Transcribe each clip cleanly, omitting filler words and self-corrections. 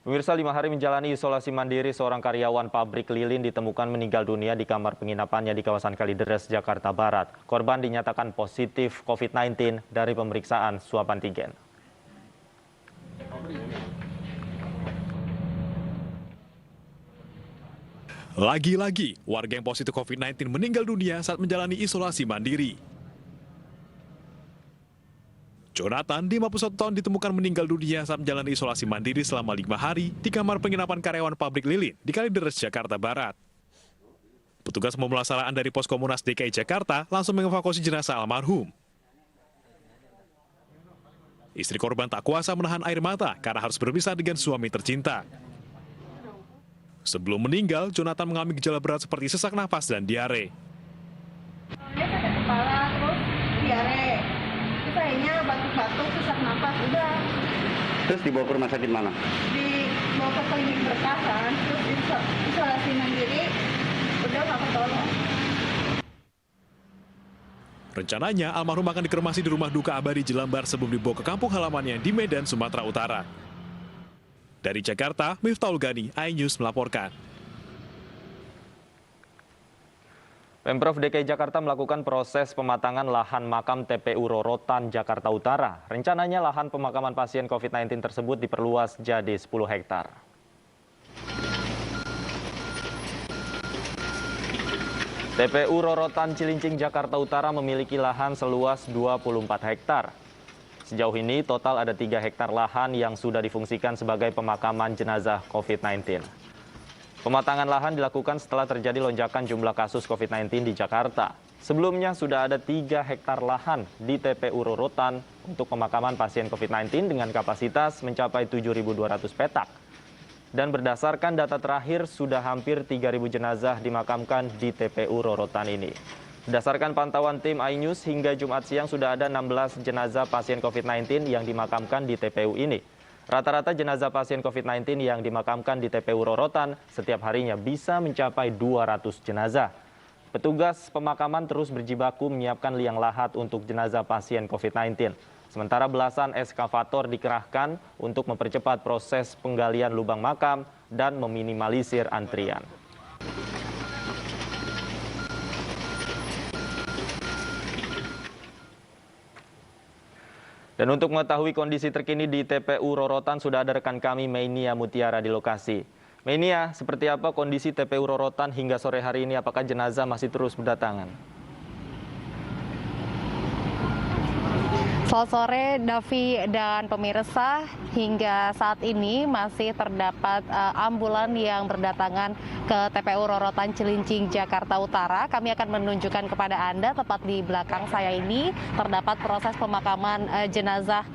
Pemirsa, 5 hari menjalani isolasi mandiri, seorang karyawan pabrik lilin ditemukan meninggal dunia di kamar penginapannya di kawasan Kalideres, Jakarta Barat. Korban dinyatakan positif COVID-19 dari pemeriksaan swab antigen. Lagi-lagi, warga yang positif COVID-19 meninggal dunia saat menjalani isolasi mandiri. Jonathan, 51 tahun, ditemukan meninggal dunia saat menjalani isolasi mandiri selama 5 hari di kamar penginapan karyawan pabrik lilin di Kalideres, Jakarta Barat. Petugas pemulasaran dari Pos Komunas DKI Jakarta langsung mengevakuasi jenazah almarhum. Istri korban tak kuasa menahan air mata karena harus berpisah dengan suami tercinta. Sebelum meninggal, Jonathan mengalami gejala berat seperti sesak napas dan diare. Dia sakit kepala, terus diare. Kayaknya batuk-batuk, sesak napas, udah. Terus dibawa ke rumah sakit mana? Dibawa ke klinik Berkasan, terus isolasi mandiri, udah nggak ketolong. Rencananya, almarhum akan dikremasi di rumah duka Abadi Jelambar sebelum dibawa ke kampung halamannya di Medan, Sumatera Utara. Dari Jakarta, Miftahul Gani, iNews melaporkan. Pemprov DKI Jakarta melakukan proses pematangan lahan makam TPU Rorotan, Jakarta Utara. Rencananya lahan pemakaman pasien COVID-19 tersebut diperluas jadi 10 hektar. TPU Rorotan Cilincing, Jakarta Utara memiliki lahan seluas 24 hektar. Sejauh ini total ada 3 hektar lahan yang sudah difungsikan sebagai pemakaman jenazah COVID-19. Pematangan lahan dilakukan setelah terjadi lonjakan jumlah kasus COVID-19 di Jakarta. Sebelumnya sudah ada 3 hektar lahan di TPU Rorotan untuk pemakaman pasien COVID-19 dengan kapasitas mencapai 7.200 petak. Dan berdasarkan data terakhir, sudah hampir 3.000 jenazah dimakamkan di TPU Rorotan ini. Berdasarkan pantauan tim iNews, hingga Jumat siang sudah ada 16 jenazah pasien COVID-19 yang dimakamkan di TPU ini. Rata-rata jenazah pasien COVID-19 yang dimakamkan di TPU Rorotan setiap harinya bisa mencapai 200 jenazah. Petugas pemakaman terus berjibaku menyiapkan liang lahat untuk jenazah pasien COVID-19. Sementara belasan eskavator dikerahkan untuk mempercepat proses penggalian lubang makam dan meminimalisir antrian. Dan untuk mengetahui kondisi terkini di TPU Rorotan, sudah ada rekan kami Meinia Mutiara di lokasi. Meinia, seperti apa kondisi TPU Rorotan hingga sore hari ini? Apakah jenazah masih terus berdatangan? Selamat sore, Davi dan pemirsa. Hingga saat ini masih terdapat ambulan yang berdatangan ke TPU Rorotan Cilincing, Jakarta Utara. Kami akan menunjukkan kepada Anda, tepat di belakang saya ini terdapat proses pemakaman jenazah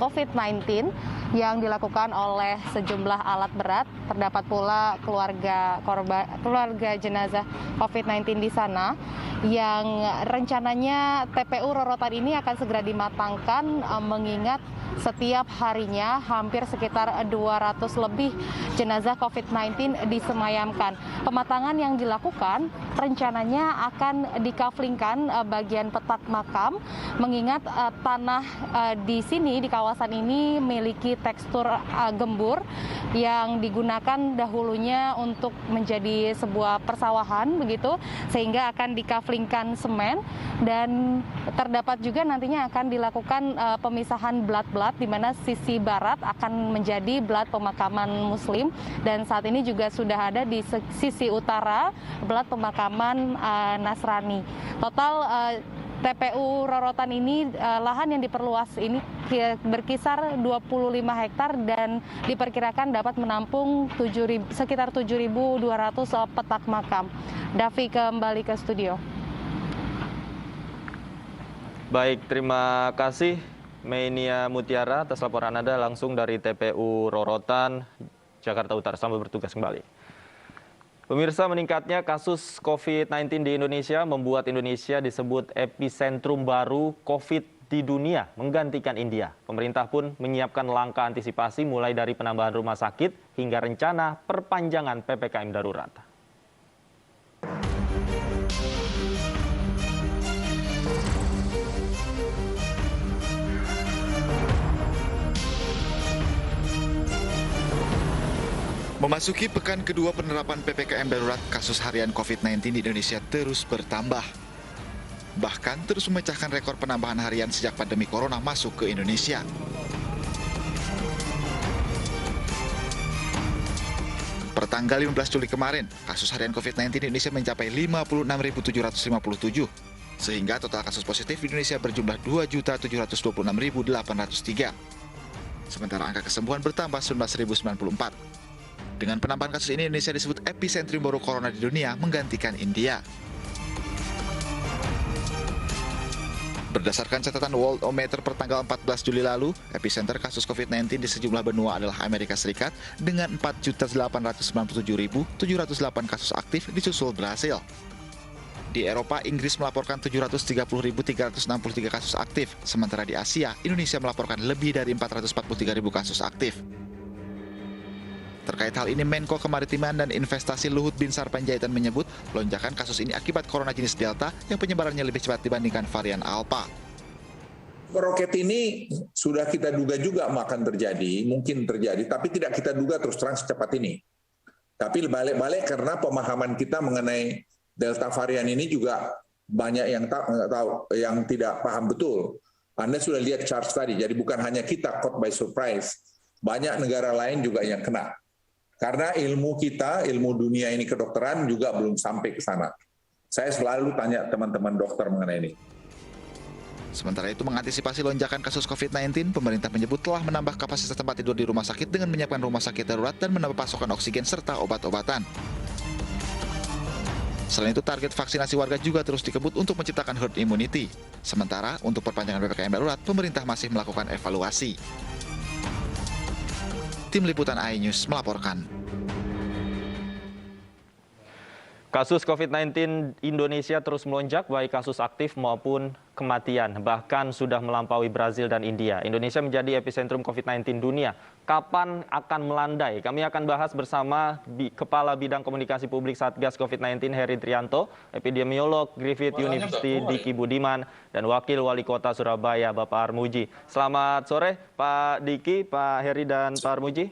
COVID-19 yang dilakukan oleh sejumlah alat berat. Terdapat pula keluarga jenazah COVID-19 di sana yang rencananya TPU Rorotan ini akan segera dimatangkan, mengingat setiap harinya hampir sekitar 200 lebih jenazah COVID-19 disemayamkan. Pematangan yang dilakukan rencananya akan dikaflingkan bagian petak makam, mengingat tanah di sini, di kawasan ini memiliki tekstur gembur yang digunakan dahulunya untuk menjadi sebuah persawahan begitu, sehingga akan dikaflingkan semen, dan terdapat juga nantinya akan dilakukan pemisahan blat-blat, di mana sisi barat akan menjadi blat pemakaman Muslim, dan saat ini juga sudah ada di sisi utara blat pemakaman Nasrani. Total TPU Rorotan ini, lahan yang diperluas ini berkisar 25 hektar dan diperkirakan dapat menampung sekitar 7.200 petak makam. Davi, kembali ke studio. Baik, terima kasih Meinia Mutiara atas laporan Anda langsung dari TPU Rorotan, Jakarta Utara. Selamat bertugas kembali. Pemirsa, meningkatnya kasus COVID-19 di Indonesia membuat Indonesia disebut epicentrum baru COVID di dunia, menggantikan India. Pemerintah pun menyiapkan langkah antisipasi mulai dari penambahan rumah sakit hingga rencana perpanjangan PPKM darurat. Memasuki pekan kedua penerapan PPKM darurat, kasus harian COVID-19 di Indonesia terus bertambah. Bahkan terus memecahkan rekor penambahan harian sejak pandemi corona masuk ke Indonesia. Pertanggal 15 Juli kemarin, kasus harian COVID-19 di Indonesia mencapai 56.757, sehingga total kasus positif di Indonesia berjumlah 2.726.803. Sementara angka kesembuhan bertambah 19.094. Dengan penambahan kasus ini, Indonesia disebut epicentrum baru corona di dunia, menggantikan India. Berdasarkan catatan Worldometer per tanggal 14 Juli lalu, epicenter kasus COVID-19 di sejumlah benua adalah Amerika Serikat dengan 4.897.708 kasus aktif, disusul Brasil. Di Eropa, Inggris melaporkan 730.363 kasus aktif, sementara di Asia, Indonesia melaporkan lebih dari 443.000 kasus aktif. Terkait hal ini, Menko Kemaritiman dan Investasi Luhut Binsar Panjaitan menyebut lonjakan kasus ini akibat corona jenis Delta yang penyebarannya lebih cepat dibandingkan varian Alpha. Roket ini sudah kita duga juga akan terjadi, mungkin terjadi, tapi tidak kita duga terus terang secepat ini. Tapi balik-balik karena pemahaman kita mengenai Delta varian ini juga banyak yang tahu, yang tidak paham betul. Anda sudah lihat charts tadi, jadi bukan hanya kita caught by surprise, banyak negara lain juga yang kena. Karena ilmu kita, ilmu dunia ini kedokteran juga belum sampai ke sana. Saya selalu tanya teman-teman dokter mengenai ini. Sementara itu, mengantisipasi lonjakan kasus COVID-19, pemerintah menyebut telah menambah kapasitas tempat tidur di rumah sakit dengan menyiapkan rumah sakit darurat dan menambah pasokan oksigen serta obat-obatan. Selain itu, target vaksinasi warga juga terus dikebut untuk menciptakan herd immunity. Sementara, untuk perpanjangan PPKM darurat, pemerintah masih melakukan evaluasi. Tim Liputan iNews melaporkan. Kasus COVID-19 Indonesia terus melonjak, baik kasus aktif maupun kematian. Bahkan sudah melampaui Brazil dan India. Indonesia menjadi epicentrum COVID-19 dunia. Kapan akan melandai? Kami akan bahas bersama Kepala Bidang Komunikasi Publik Satgas COVID-19 Heri Trianto, Epidemiolog Griffith University Diki Budiman, dan Wakil Wali Kota Surabaya Bapak Armuji. Selamat sore Pak Diki, Pak Heri, dan Pak Armuji.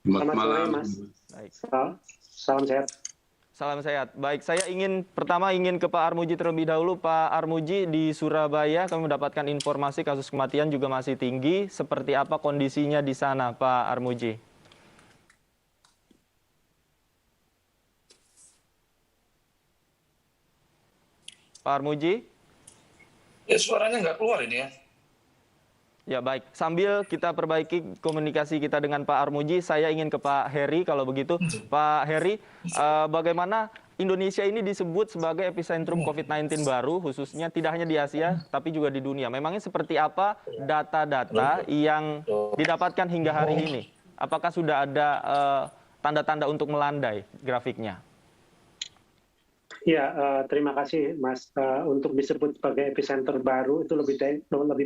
Selamat malam, Mas. Baik. Salam sehat. Salam sehat. Baik, saya pertama ingin ke Pak Armuji terlebih dahulu. Pak Armuji, di Surabaya kami mendapatkan informasi kasus kematian juga masih tinggi. Seperti apa kondisinya di sana, Pak Armuji? Pak Armuji? Ya, suaranya nggak keluar ini ya. Ya baik, sambil kita perbaiki komunikasi kita dengan Pak Armuji, saya ingin ke Pak Heri kalau begitu. Pak Heri, bagaimana Indonesia ini disebut sebagai epicentrum COVID-19 baru, khususnya tidak hanya di Asia, tapi juga di dunia. Memangnya seperti apa data-data yang didapatkan hingga hari ini? Apakah sudah ada tanda-tanda untuk melandai grafiknya? Ya, terima kasih Mas. Untuk disebut sebagai epicenter baru itu lebih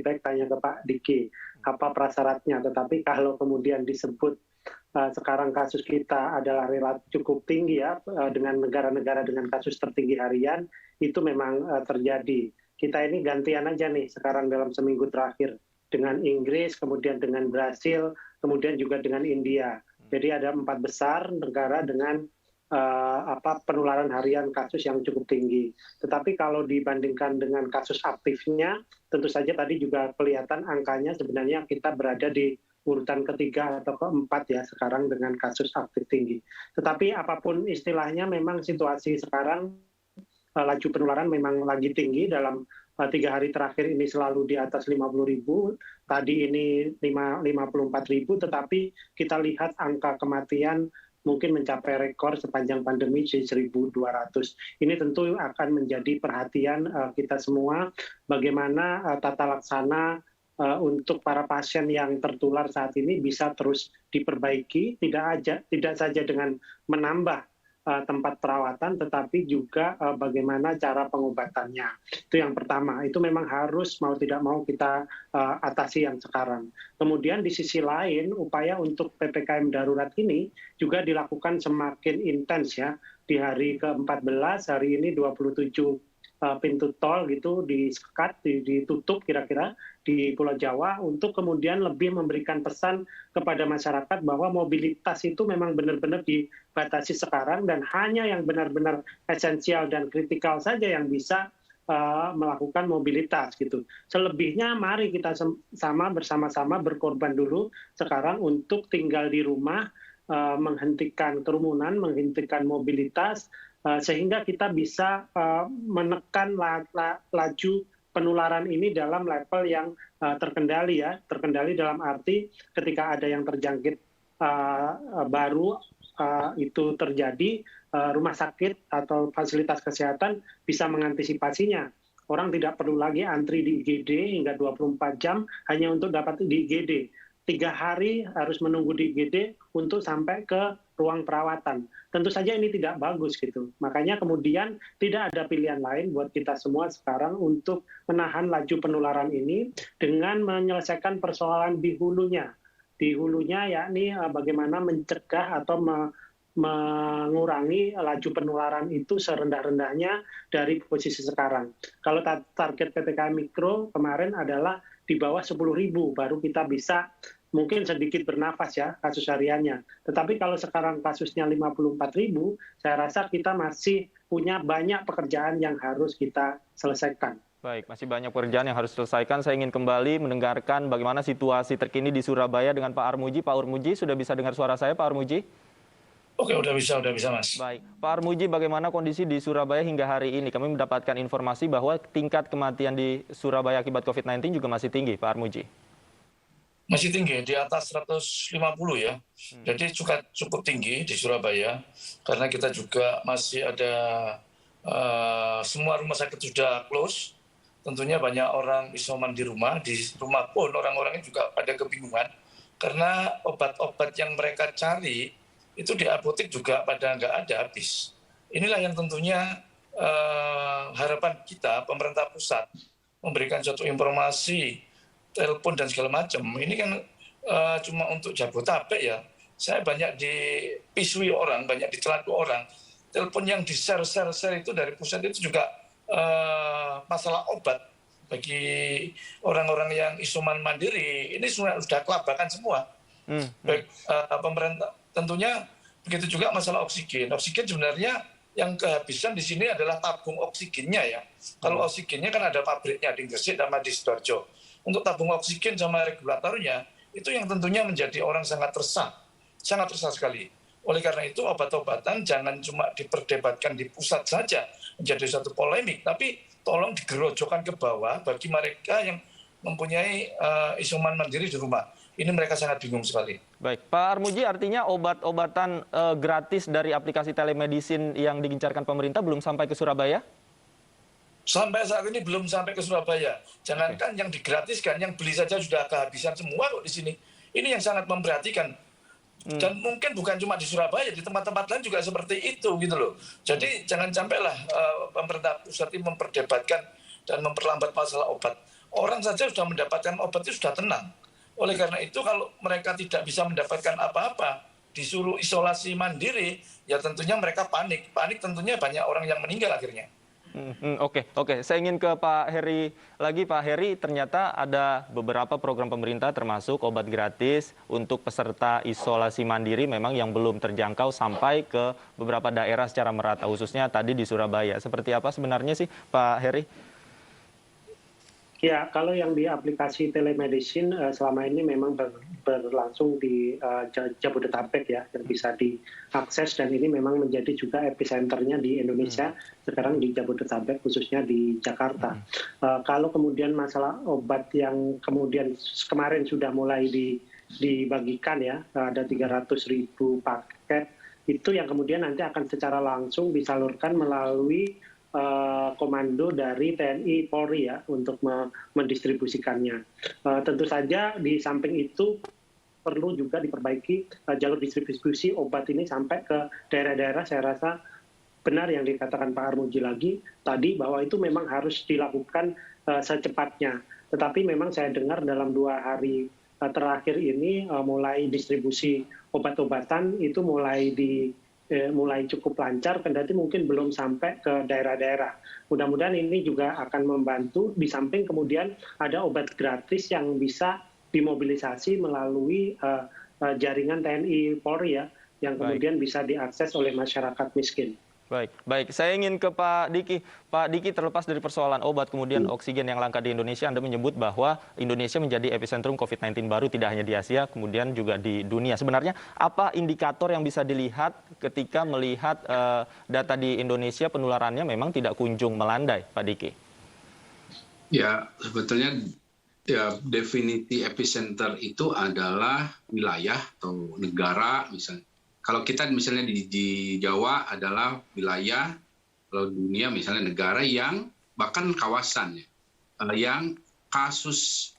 baik tanya ke Pak Diki apa prasyaratnya. Tetapi kalau kemudian disebut sekarang kasus kita adalah relatif cukup tinggi ya dengan negara-negara dengan kasus tertinggi harian, itu memang terjadi. Kita ini gantian aja nih sekarang dalam seminggu terakhir dengan Inggris, kemudian dengan Brasil, kemudian juga dengan India. Jadi ada 4 besar negara dengan penularan harian kasus yang cukup tinggi. Tetapi kalau dibandingkan dengan kasus aktifnya, tentu saja tadi juga kelihatan angkanya sebenarnya kita berada di urutan ketiga atau keempat ya sekarang dengan kasus aktif tinggi. Tetapi apapun istilahnya, memang situasi sekarang laju penularan memang lagi tinggi. Dalam 3 hari terakhir ini selalu di atas 50.000, tadi ini 54.000, tetapi kita lihat angka kematian mungkin mencapai rekor sepanjang pandemi 1.200. Ini tentu akan menjadi perhatian kita semua, bagaimana tata laksana untuk para pasien yang tertular saat ini bisa terus diperbaiki, tidak saja dengan menambah tempat perawatan, tetapi juga bagaimana cara pengobatannya. Itu yang pertama. Itu memang harus mau tidak mau kita atasi yang sekarang. Kemudian di sisi lain, upaya untuk PPKM darurat ini juga dilakukan semakin intens ya. Di hari ke-14, hari ini 27 pintu tol gitu disekat, ditutup kira-kira di Pulau Jawa untuk kemudian lebih memberikan pesan kepada masyarakat bahwa mobilitas itu memang benar-benar dibatasi sekarang dan hanya yang benar-benar esensial dan kritikal saja yang bisa melakukan mobilitas gitu. Selebihnya mari kita bersama-sama berkorban dulu sekarang untuk tinggal di rumah, menghentikan kerumunan, menghentikan mobilitas, sehingga kita bisa menekan laju penularan ini dalam level yang terkendali ya. Terkendali dalam arti ketika ada yang terjangkit baru itu terjadi, rumah sakit atau fasilitas kesehatan bisa mengantisipasinya. Orang tidak perlu lagi antri di IGD hingga 24 jam hanya untuk dapat di IGD. 3 hari harus menunggu di IGD untuk sampai ke ruang perawatan. Tentu saja ini tidak bagus gitu. Makanya kemudian tidak ada pilihan lain buat kita semua sekarang untuk menahan laju penularan ini dengan menyelesaikan persoalan di hulunya. Di hulunya yakni bagaimana mencegah atau mengurangi laju penularan itu serendah-rendahnya dari posisi sekarang. Kalau target PPKM Mikro kemarin adalah di bawah 10.000, baru kita bisa mungkin sedikit bernafas ya kasus hariannya. Tetapi kalau sekarang kasusnya 54.000, saya rasa kita masih punya banyak pekerjaan yang harus kita selesaikan. Baik, masih banyak pekerjaan yang harus diselesaikan. Saya ingin kembali mendengarkan bagaimana situasi terkini di Surabaya dengan Pak Armuji. Pak Armuji, sudah bisa dengar suara saya, Pak Armuji? Oke, udah bisa Mas. Baik, Pak Armuji, bagaimana kondisi di Surabaya hingga hari ini? Kami mendapatkan informasi bahwa tingkat kematian di Surabaya akibat COVID-19 juga masih tinggi, Pak Armuji. Masih tinggi, di atas 150 ya. Jadi cukup tinggi di Surabaya, karena kita juga masih ada semua rumah sakit sudah close. Tentunya banyak orang isoman di rumah pun orang-orangnya juga pada kebingungan, karena obat-obat yang mereka cari itu di apotek juga pada nggak ada habis. Inilah yang tentunya harapan kita, pemerintah pusat, memberikan suatu informasi, telepon dan segala macam. Ini kan cuma untuk Jabodetabek ya. Saya banyak dipisui orang, banyak ditelaku orang. Telepon yang di-share itu dari pusat itu juga masalah obat bagi orang-orang yang isoman mandiri. Ini sudah kelabakan semua. Baik pemerintah. Tentunya begitu juga masalah oksigen. Oksigen sebenarnya yang kehabisan di sini adalah tabung oksigennya ya. Kalau oksigennya kan ada pabriknya di Gresik sama di Sidoarjo. Untuk tabung oksigen sama regulatornya itu yang tentunya menjadi orang sangat resah sekali. Oleh karena itu obat-obatan jangan cuma diperdebatkan di pusat saja menjadi satu polemik, tapi tolong digerojokkan ke bawah bagi mereka yang mempunyai isoman mandiri di rumah. Ini mereka sangat bingung sekali. Baik, Pak Armuji, artinya obat-obatan gratis dari aplikasi telemedicine yang digencarkan pemerintah belum sampai ke Surabaya? Sampai saat ini belum sampai ke Surabaya. Jangankan yang digratiskan, yang beli saja sudah kehabisan semua kok di sini. Ini yang sangat memperhatikan. Dan mungkin bukan cuma di Surabaya, di tempat-tempat lain juga seperti itu gitu loh. Jadi jangan sampailah pemerintah pusat ini memperdebatkan dan memperlambat masalah obat. Orang saja sudah mendapatkan obat itu sudah tenang. Oleh karena itu kalau mereka tidak bisa mendapatkan apa-apa, disuruh isolasi mandiri, ya tentunya mereka panik. Panik tentunya banyak orang yang meninggal akhirnya. Oke. Saya ingin ke Pak Heri lagi. Pak Heri, ternyata ada beberapa program pemerintah termasuk obat gratis untuk peserta isolasi mandiri memang yang belum terjangkau sampai ke beberapa daerah secara merata, khususnya tadi di Surabaya. Seperti apa sebenarnya sih Pak Heri? Ya, kalau yang di aplikasi telemedicine selama ini memang berlangsung di Jabodetabek ya, yang bisa diakses dan ini memang menjadi juga epicenternya di Indonesia sekarang di Jabodetabek khususnya di Jakarta. Kalau kemudian masalah obat yang kemudian kemarin sudah mulai dibagikan ya, ada 300.000 paket itu yang kemudian nanti akan secara langsung disalurkan melalui komando dari TNI Polri ya untuk mendistribusikannya. Tentu saja di samping itu perlu juga diperbaiki jalur distribusi obat ini sampai ke daerah-daerah. Saya rasa benar yang dikatakan Pak Armuji lagi tadi bahwa itu memang harus dilakukan secepatnya. Tetapi memang saya dengar dalam 2 hari terakhir ini mulai distribusi obat-obatan itu mulai mulai cukup lancar, kendati mungkin belum sampai ke daerah-daerah. Mudah-mudahan ini juga akan membantu, di samping kemudian ada obat gratis yang bisa dimobilisasi melalui jaringan TNI Polri ya, yang kemudian bisa diakses oleh masyarakat miskin. Baik. Saya ingin ke Pak Diki. Pak Diki, terlepas dari persoalan obat kemudian oksigen yang langka di Indonesia, Anda menyebut bahwa Indonesia menjadi epicentrum COVID-19 baru tidak hanya di Asia, kemudian juga di dunia. Sebenarnya apa indikator yang bisa dilihat ketika melihat data di Indonesia penularannya memang tidak kunjung melandai, Pak Diki? Ya, sebetulnya ya definisi epicenter itu adalah wilayah atau negara misalnya. Kalau kita misalnya di Jawa adalah wilayah, kalau dunia misalnya negara yang bahkan kawasan yang kasus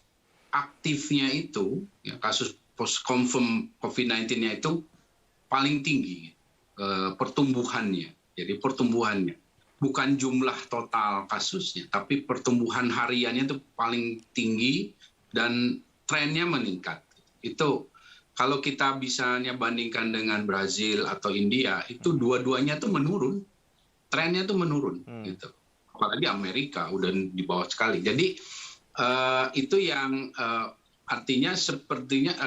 aktifnya itu, ya, kasus post confirm COVID-19-nya itu paling tinggi pertumbuhannya. Jadi pertumbuhannya bukan jumlah total kasusnya, tapi pertumbuhan hariannya itu paling tinggi dan trennya meningkat. Itu kalau kita misalnya bandingkan dengan Brazil atau India, itu dua-duanya tuh menurun, trennya tuh menurun, gitu. Apalagi Amerika udah di bawah sekali. Jadi itu yang artinya sepertinya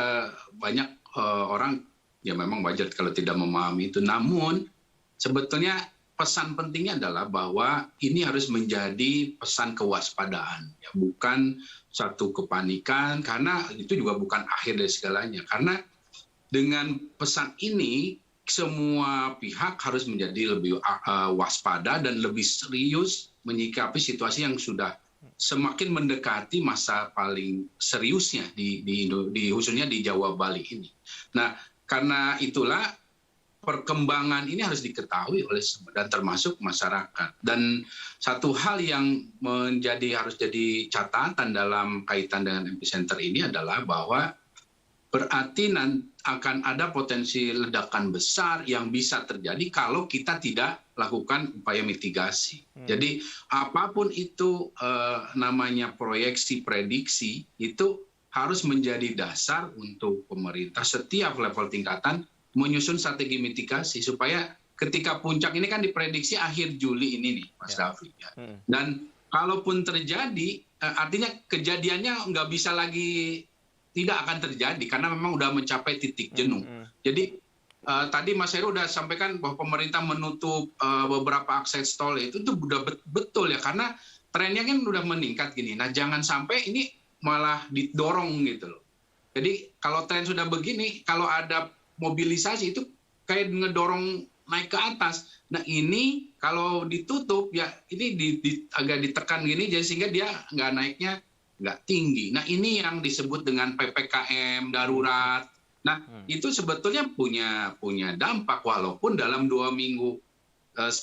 banyak orang ya memang wajar kalau tidak memahami itu. Namun sebetulnya pesan pentingnya adalah bahwa ini harus menjadi pesan kewaspadaan, ya, bukan satu kepanikan, karena itu juga bukan akhir dari segalanya. Karena dengan pesan ini, semua pihak harus menjadi lebih waspada dan lebih serius menyikapi situasi yang sudah semakin mendekati masa paling seriusnya khususnya di Jawa Bali ini. Nah, karena itulah perkembangan ini harus diketahui oleh semua dan termasuk masyarakat. Dan satu hal yang harus jadi catatan dalam kaitan dengan epicenter ini adalah bahwa berarti akan ada potensi ledakan besar yang bisa terjadi kalau kita tidak lakukan upaya mitigasi. Jadi apapun itu namanya proyeksi, prediksi, itu harus menjadi dasar untuk pemerintah setiap level tingkatan menyusun strategi mitigasi supaya ketika puncak ini kan diprediksi akhir Juli ini nih, Mas Raffi. Ya. Dan kalaupun terjadi, artinya kejadiannya nggak bisa lagi, tidak akan terjadi karena memang udah mencapai titik jenuh. Jadi tadi Mas Heru udah sampaikan bahwa pemerintah menutup beberapa akses tol itu udah betul ya, karena trennya kan udah meningkat gini. Nah jangan sampai ini malah didorong gitu loh. Jadi kalau tren sudah begini, kalau ada mobilisasi itu kayak ngedorong naik ke atas. Nah ini kalau ditutup ya ini agak ditekan gini jadi sehingga dia nggak naiknya nggak tinggi. Nah ini yang disebut dengan PPKM darurat. Nah itu sebetulnya punya dampak walaupun dalam 2 minggu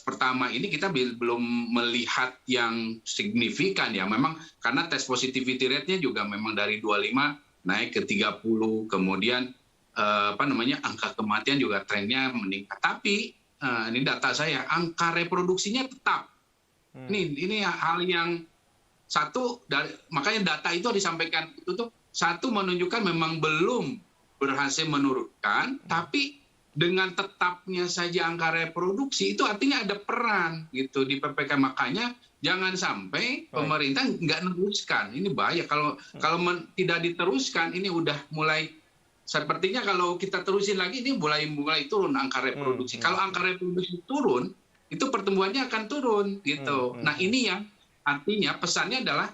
pertama ini kita belum melihat yang signifikan ya. Memang karena tes positivity rate-nya juga memang dari 25 naik ke 30, kemudian angka kematian juga trennya meningkat. Tapi ini data saya, angka reproduksinya tetap. Ini hal yang satu, makanya data itu disampaikan itu tuh satu menunjukkan memang belum berhasil menurunkan, tapi dengan tetapnya saja angka reproduksi itu artinya ada peran gitu di PPK. Makanya jangan sampai pemerintah nggak meneruskan. Ini bahaya kalau tidak diteruskan, ini udah mulai sepertinya kalau kita terusin lagi ini mulai turun angka reproduksi. Kalau angka reproduksi turun, itu pertumbuhannya akan turun gitu. Nah ini yang artinya pesannya adalah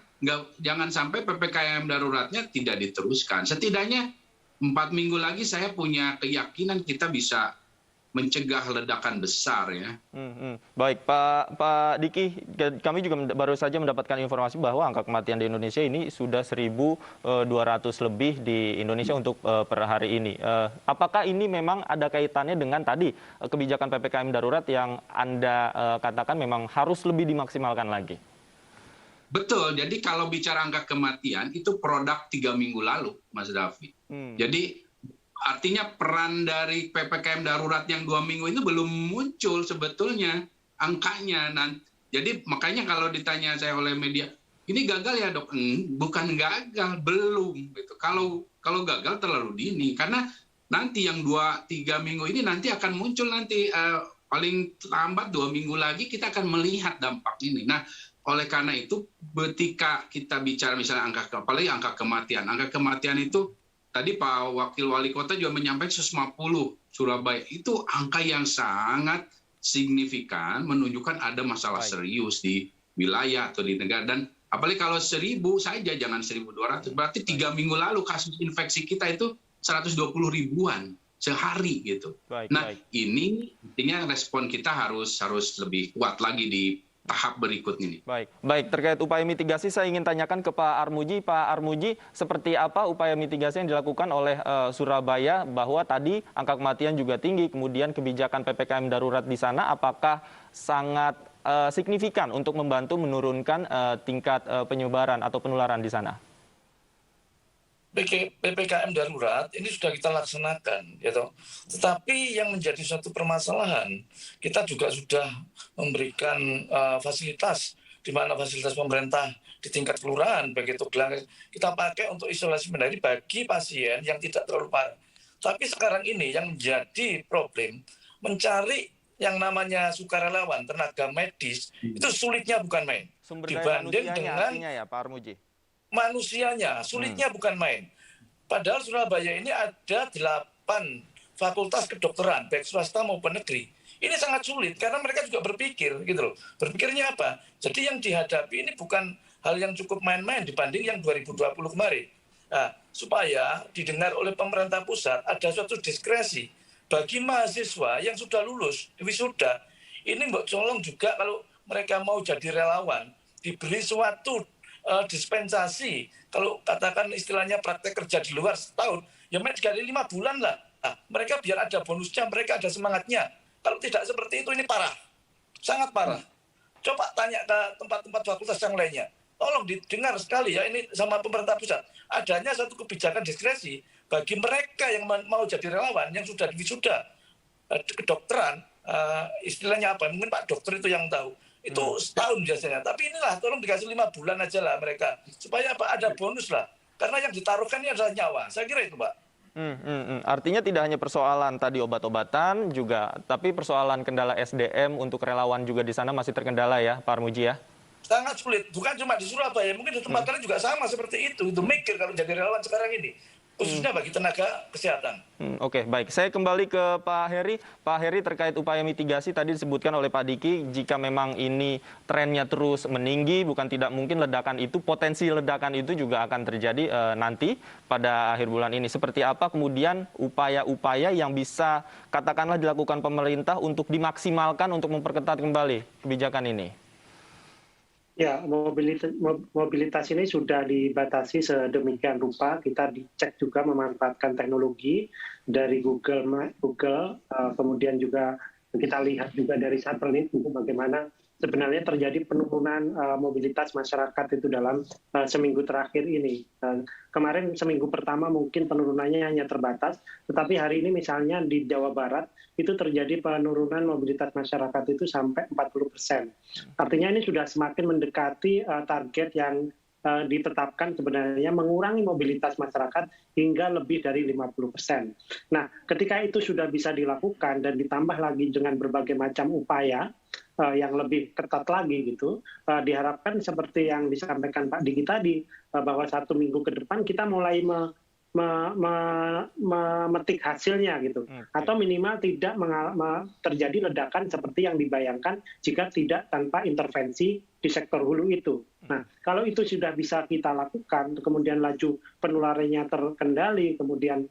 jangan sampai PPKM daruratnya tidak diteruskan. Setidaknya 4 minggu lagi saya punya keyakinan kita bisa mencegah ledakan besar ya. Baik, Pak Diki, kami juga baru saja mendapatkan informasi bahwa angka kematian di Indonesia ini sudah 1.200 lebih di Indonesia untuk per hari ini. Apakah ini memang ada kaitannya dengan tadi kebijakan PPKM darurat yang Anda katakan memang harus lebih dimaksimalkan lagi? Betul, jadi kalau bicara angka kematian itu produk 3 minggu lalu, Mas Davi. Jadi artinya peran dari PPKM darurat yang 2 minggu itu belum muncul sebetulnya angkanya. Jadi makanya kalau ditanya saya oleh media, ini gagal ya dok? Bukan gagal, belum. Gitu. Kalau gagal terlalu dini, karena nanti yang 2-3 minggu ini nanti akan muncul nanti paling lambat 2 minggu lagi kita akan melihat dampak ini. Nah, oleh karena itu ketika kita bicara misalnya apalagi angka kematian itu tadi Pak Wakil Wali Kota juga menyampaikan 150 Surabaya itu angka yang sangat signifikan menunjukkan ada masalah serius di wilayah atau di negara. Dan apalagi kalau 1.000 saja, jangan 1.200, berarti 3 minggu lalu kasus infeksi kita itu 120 ribuan sehari gitu. Ini intinya respon kita harus lebih kuat lagi di tahap berikut ini. Baik, terkait upaya mitigasi saya ingin tanyakan ke Pak Armuji. Pak Armuji, seperti apa upaya mitigasi yang dilakukan oleh Surabaya bahwa tadi angka kematian juga tinggi, kemudian kebijakan PPKM darurat di sana apakah sangat signifikan untuk membantu menurunkan tingkat penyebaran atau penularan di sana? PPKM darurat ini sudah kita laksanakan, gitu. Tetapi yang menjadi suatu permasalahan, kita juga sudah memberikan fasilitas, di mana fasilitas pemerintah di tingkat kelurahan, begitu kita pakai untuk isolasi mandiri bagi pasien yang tidak terlalu parah. Tapi sekarang ini yang menjadi problem, mencari yang namanya sukarelawan, tenaga medis, itu sulitnya bukan main. Sumber daya manusianya artinya ya Pak Armuji? Manusianya, sulitnya bukan main. Padahal Surabaya ini ada 8 fakultas kedokteran, baik swasta maupun negeri. Ini sangat sulit karena mereka juga berpikir, gitu loh. Berpikirnya apa? Jadi yang dihadapi ini bukan hal yang cukup main-main dibanding yang 2020 kemarin. Nah, supaya didengar oleh pemerintah pusat ada suatu diskresi bagi mahasiswa yang sudah lulus wisuda. Ini mbok colong juga kalau mereka mau jadi relawan, diberi suatu dispensasi, kalau katakan istilahnya praktek kerja di luar setahun, ya sekali 5 bulan lah. Nah, mereka biar ada bonusnya, mereka ada semangatnya. Kalau tidak seperti itu, ini parah. Sangat parah. Coba tanya ke tempat-tempat fakultas yang lainnya. Tolong didengar sekali ya, ini sama pemerintah pusat. Adanya satu kebijakan diskresi bagi mereka yang mau jadi relawan, yang sudah wisuda kedokteran, istilahnya apa? Mungkin Pak Dokter itu yang tahu. Itu setahun biasanya. Tapi inilah, tolong dikasih 5 bulan aja lah mereka. Supaya apa? Ada bonus lah. Karena yang ditaruhkan ini adalah nyawa. Saya kira itu, Pak. Artinya tidak hanya persoalan tadi obat-obatan juga, tapi persoalan kendala SDM untuk relawan juga di sana masih terkendala ya, Pak Armuji ya? Sangat sulit. Bukan cuma di Surabaya, mungkin di tempat lain juga sama seperti itu. Itu mikir kalau jadi relawan sekarang ini. Khususnya bagi tenaga kesehatan. Oke, baik. Saya kembali ke Pak Heri. Pak Heri, terkait upaya mitigasi tadi disebutkan oleh Pak Diki, jika memang ini trennya terus meninggi, bukan tidak mungkin ledakan itu, potensi ledakan itu juga akan terjadi nanti pada akhir bulan ini. Seperti apa kemudian upaya-upaya yang bisa katakanlah dilakukan pemerintah untuk dimaksimalkan untuk memperketat kembali kebijakan ini? Ya, mobilitas ini sudah dibatasi sedemikian rupa. Kita dicek juga memanfaatkan teknologi dari Google, kemudian juga kita lihat juga dari satelit untuk bagaimana sebenarnya terjadi penurunan mobilitas masyarakat itu dalam seminggu terakhir ini. Kemarin seminggu pertama mungkin penurunannya hanya terbatas, tetapi hari ini misalnya di Jawa Barat itu terjadi penurunan mobilitas masyarakat itu sampai 40%. Artinya ini sudah semakin mendekati target yang ditetapkan sebenarnya mengurangi mobilitas masyarakat hingga lebih dari 50%. Nah, ketika itu sudah bisa dilakukan dan ditambah lagi dengan berbagai macam upaya yang lebih ketat lagi gitu, diharapkan seperti yang disampaikan Pak Diki tadi, bahwa 1 minggu ke depan kita mulai memetik hasilnya gitu, atau minimal tidak terjadi ledakan seperti yang dibayangkan jika tidak tanpa intervensi di sektor hulu itu. Nah, kalau itu sudah bisa kita lakukan, kemudian laju penularannya terkendali, kemudian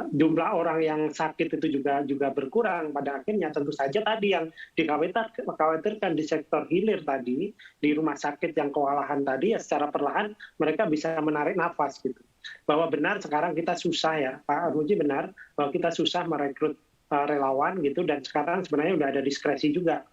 jumlah orang yang sakit itu juga berkurang, pada akhirnya tentu saja tadi yang dikhawatirkan di sektor hilir tadi, di rumah sakit yang kewalahan tadi, ya secara perlahan mereka bisa menarik nafas gitu. Bahwa benar sekarang kita susah ya, Pak Armuji benar, bahwa kita susah merekrut relawan gitu, dan sekarang sebenarnya udah ada diskresi juga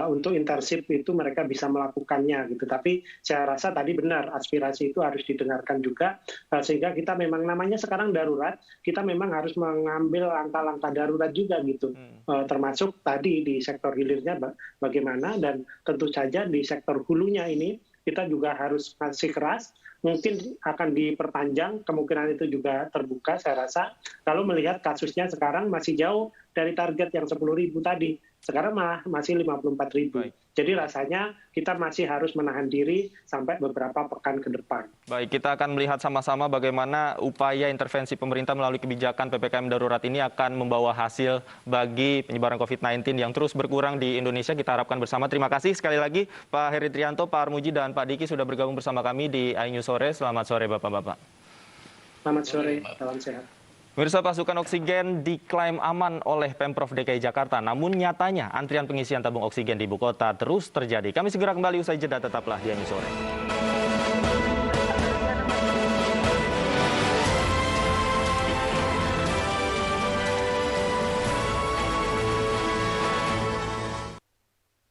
untuk internship itu mereka bisa melakukannya gitu. Tapi saya rasa tadi benar, aspirasi itu harus didengarkan juga, sehingga kita memang namanya sekarang darurat, kita memang harus mengambil langkah-langkah darurat juga gitu, termasuk tadi di sektor hilirnya bagaimana, dan tentu saja di sektor hulunya ini kita juga harus masih keras. Mungkin akan diperpanjang, kemungkinan itu juga terbuka saya rasa. Kalau melihat kasusnya sekarang masih jauh dari target yang 10.000 tadi. Sekarang masih 54.000. Jadi rasanya kita masih harus menahan diri sampai beberapa pekan ke depan. Baik, kita akan melihat sama-sama bagaimana upaya intervensi pemerintah melalui kebijakan PPKM darurat ini akan membawa hasil bagi penyebaran COVID-19 yang terus berkurang di Indonesia. Kita harapkan bersama. Terima kasih sekali lagi Pak Heri Trianto, Pak Armuji, dan Pak Diki sudah bergabung bersama kami di iNews Sore. Selamat sore Bapak-Bapak. Selamat sore, salam sehat. Pemirsa, pasokan oksigen diklaim aman oleh Pemprov DKI Jakarta. Namun nyatanya antrian pengisian tabung oksigen di ibu kota terus terjadi. Kami segera kembali usai jeda, tetaplah di iNews Sore.